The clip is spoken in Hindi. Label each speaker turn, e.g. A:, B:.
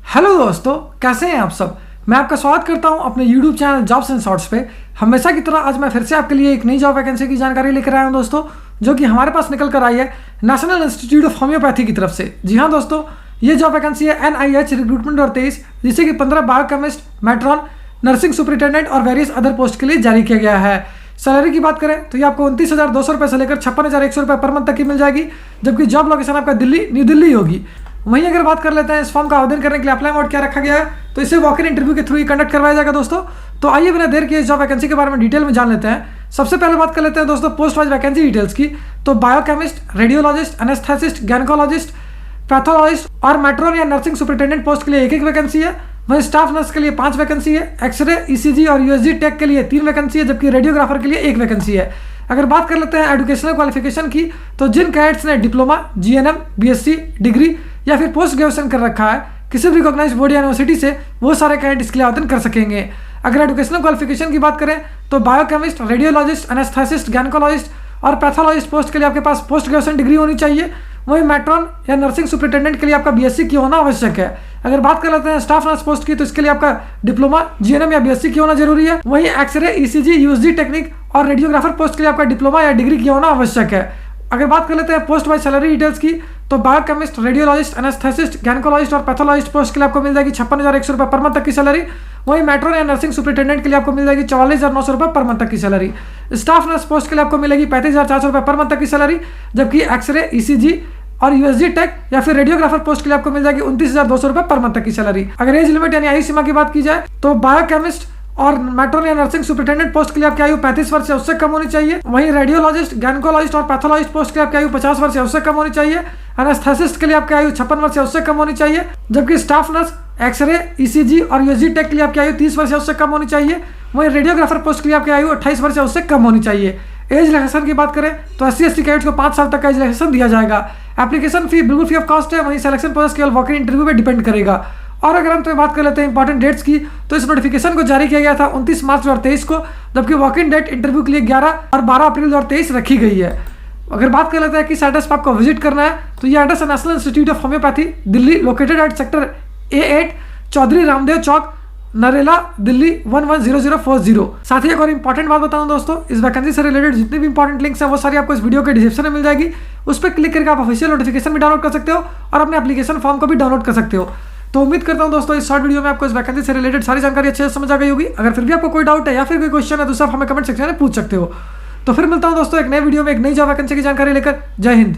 A: हेलो दोस्तों, कैसे हैं आप सब। मैं आपका स्वागत करता हूं अपने YouTube channel jobs and shorts पे। हमेशा की तरह आज मैं फिर से आपके लिए एक नई जॉब वैकेंसी की जानकारी लेकर आया हूं दोस्तों, जो कि हमारे पास निकल कर आई है नेशनल इंस्टीट्यूट ऑफ होम्योपैथी की तरफ से। जी हाँ दोस्तों, ये जॉब वैकेंसी है NIH रिक्रूटमेंट 2023, जिसे कि 15 बायोकेमिस्ट, मैट्रॉन, नर्सिंग सुपरिटेंडेंट और वेरियस अदर पोस्ट के लिए जारी किया गया है। सैलरी की बात करें तो ये आपको 29,200 रुपये से लेकर 56,100 रुपये पर मंथ तक की मिल जाएगी, जबकि जॉब लोकेशन आपका न्यू दिल्ली होगी। वहीं अगर बात कर लेते हैं इस फॉर्म का आवेदन करने के लिए अप्लाई मोड क्या रखा गया है, तो इसे वॉक इन इंटरव्यू के थ्रू ही कंडक्ट करवाया जाएगा दोस्तों। तो आइए बिना देर किए इस जॉब वैकेंसी के बारे में डिटेल में जान लेते हैं। सबसे पहले बात कर लेते हैं दोस्तों पोस्ट वाइज वैकेंसी डिटेल्स की। तो biochemist, radiologist, anaesthetist, gynaecologist, pathologist और मैट्रॉन या नर्सिंग सुपरिटेंडेंट पोस्ट के लिए एक वैकेंसी है। वहीं स्टाफ नर्स के लिए 5 वैकेंसी है। एक्सरे, ECG और USG टेक के लिए 3 वैकेंसी है, जबकि रेडियोग्राफर के लिए 1 वैकेंसी है। अगर बात कर लेते हैं एजुकेशनल क्वालिफिकेशन की, तो जिन कैडेट्स ने डिप्लोमा, GNM, BSc डिग्री या फिर पोस्ट ग्रेजुएशन कर रखा है किसी भी रिकॉग्नाइज्ड बोर्ड या यूनिवर्सिटी से, वो सारे कैडेट इसके लिए आवेदन कर सकेंगे। अगर एजुकेशनल क्वालिफिकेशन की बात करें तो बायोकेमिस्ट, रेडियोलॉजिस्ट, एनेस्थेसिस्ट, गायनेकोलॉजिस्ट और पैथोलॉजिस्ट पोस्ट के लिए आपके पास पोस्ट ग्रेजुएशन डिग्री होनी चाहिए। वहीं मैट्रॉन या नर्सिंग सुपरिटेंडेंट के लिए आपका BSc की होना आवश्यक है। अगर बात कर लेते हैं स्टाफ नर्स पोस्ट की, तो इसके लिए आपका डिप्लोमा, GNM या BSc की होना जरूरी है। वहीं एक्सरे, ECG, USG टेक्निक और रेडियोग्राफर पोस्ट के लिए आपका डिप्लोमा या डिग्री की होना आवश्यक है। अगर बात कर लेते हैं पोस्ट वाइज सैलरी डिटेल्स की, तो बायोकेमिस्ट, रेडियोलॉजिस्ट, एनेस्थेसिस्ट, गायनेकोलॉजिस्ट और पैथोलॉजिस्ट पोस्ट के लिए आपको मिल जाएगी 56,100 रुपये पर मंथ तक की सैलरी। वहीं मैट्रॉन या नर्सिंग सुपरिटेंडेंट के लिए आपको मिल जाएगी 44,900 रुपये पर मंथ तक की सैलरी। स्टाफ नर्स पोस्ट के लिए आपको मिलेगी 35,400 रुपये पर मंथ तक की सैलरी, जबकि एक्सरे, ECG और USG टेक या फिर रेडियोग्राफर पोस्ट के लिए आपको मिल जाएगी 29,200 रुपये पर मंथ तक की सैलरी। अगर एज लिमिट यानी आयु सीमा की बात की जाए, तो बायोकेमिस्ट और मैट्रॉन या नर्सिंग सुपरिटेंडेंट पोस्ट के लिए आपकी आयु 35 वर्ष से उससे कम होनी चाहिए। वहीं रेडियोलॉजिस्ट, गायनेकोलॉजिस्ट और पैथोलॉजिस्ट पोस्ट के लिए आपकी आयु 50 वर्ष से उससे कम होनी चाहिए। एनेस्थेसिस्ट के लिए आपकी आयु 56 वर्ष से उससे कम होनी चाहिए, जबकि स्टाफ नर्स, एक्सरे, ECG और USG टेक के लिए आपकी आयु 30 वर्ष से उससे कम होनी चाहिए। वहीं रेडियोग्राफर पोस्ट के लिए आपकी आयु 28 वर्ष से उससे कम होनी चाहिए। एज रिलैक्सेशन की बात करें तो SC/ST कैडेट्स को 5 साल तक का एज रिलैक्सेशन दिया जाएगा। एप्लीकेशन फी बिल्कुल फ्री ऑफ कॉस्ट है। वहीं सिलेक्शन प्रोसेस केवल वॉक इन इंटरव्यू पे डिपेंड करेगा। और अगर हम बात कर लेते हैं इंपॉर्टेंट डेट्स की, तो इस नोटिफिकेशन को जारी किया गया था 29 मार्च 2023 को, जबकि वॉक इन डेट इंटरव्यू के लिए 11 और 12 अप्रैल 2023 रखी गई है। अगर बात कर लेते हैं किस एड्रेस पर आपको विजिट करना है, तो ये एड्रेस है National Institute of Homoeopathy Delhi, located at sector A8, Chaudhary Ramdev Chowk, Narela, Delhi 110040। साथ ही एक और इंपॉर्टेंट बात बताऊं दोस्तों, इस वैकेंसी से रिलेटेड जितने भी इंपॉर्टेंट लिंक्स हैं वो सारी आपको इस वीडियो के डिस्क्रिप्शन में मिल जाएगी। उस पर क्लिक करके आप ऑफिशियल नोटिफिकेशन भी डाउनलोड कर सकते हो और अपने एप्लीकेशन फॉर्म को भी डाउनलोड कर सकते हो। तो उम्मीद करता हूं दोस्तों इस शॉर्ट वीडियो में आपको इस वैकेंसी से रिलेटेड सारी जानकारी अच्छे से समझ आ गई होगी। अगर फिर भी आपको कोई डाउट है या फिर कोई क्वेश्चन है तो सब हमें कमेंट सेक्शन में पूछ सकते हो। तो फिर मिलता हूं दोस्तों एक नए वीडियो में एक नई जॉब वैकेंसी की जानकारी लेकर। जय हिंद।